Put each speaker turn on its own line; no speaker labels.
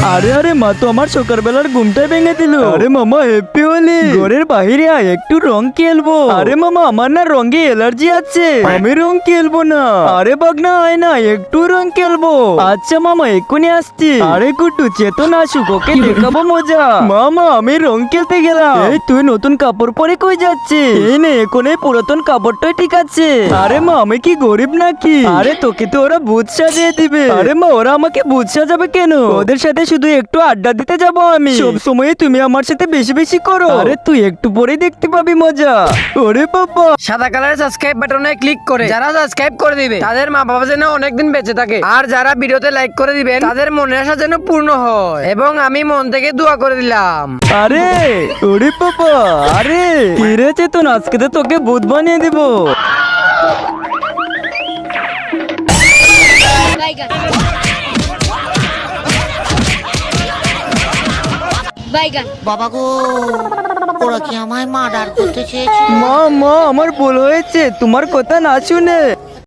আরে আরে মা তো আমার সকালবেলার ঘুমটাই ভেঙে দিল। আরে মামা হ্যাপি হোলি। ঘরের বাইরে আয় একটু রং খেলবো। আরে মামা আমার না রঙে অ্যালার্জি আছে, আমি রং খেলবো না। আরে বাগনা আয় না একটু রং খেলবো। আচ্ছা মামা এক্ষুনি আসছি। আরে গুড্ডু চেতন আসুক, ওকে দেখাবো মজা। মামা আমি রং খেলতে গেলাম। এই তুই নতুন কাপড় পরে কই যাচ্ছিস? এই নে এখন এই পুরাতন কাপড়টাই ঠিক আছে। আরে মা আমি কি গরিব নাকি? আরে তোকে তো ওরা ভূত সাজিয়ে দিবে। আরে মা ওরা আমাকে ভূত সাজাবে কেন? ওদের সাথে শুধু একটু আড্ডা দিতে যাব আমি। সব সময় তুমি আমার সাথে বেশি বেশি করো। আরে তুই একটু পরে দেখতে পাবি মজা। ওরে বাবা,
সাদা কালারের সাবস্ক্রাইব বাটনে ক্লিক করে যারা সাবস্ক্রাইব করে দিবে তাদের মা বাবা যেন অনেকদিন বেঁচে থাকে, আর যারা ভিডিওতে লাইক করে দিবেন তাদের মনের আশা যেন পূর্ণ হয়, এবং আমি মন থেকে দোয়া করে দিলাম।
আরে ওরে বাবা, আরে কি রে চেতন, আজকে তো তোকে ভূত বানিয়ে দিব।
বাইগান
বাবা গো, ওরা কি আমায় মার্ডার করতে চেয়েছিল?
মা মা আমার ভুল হয়েছে, তোমার কথা না শুনে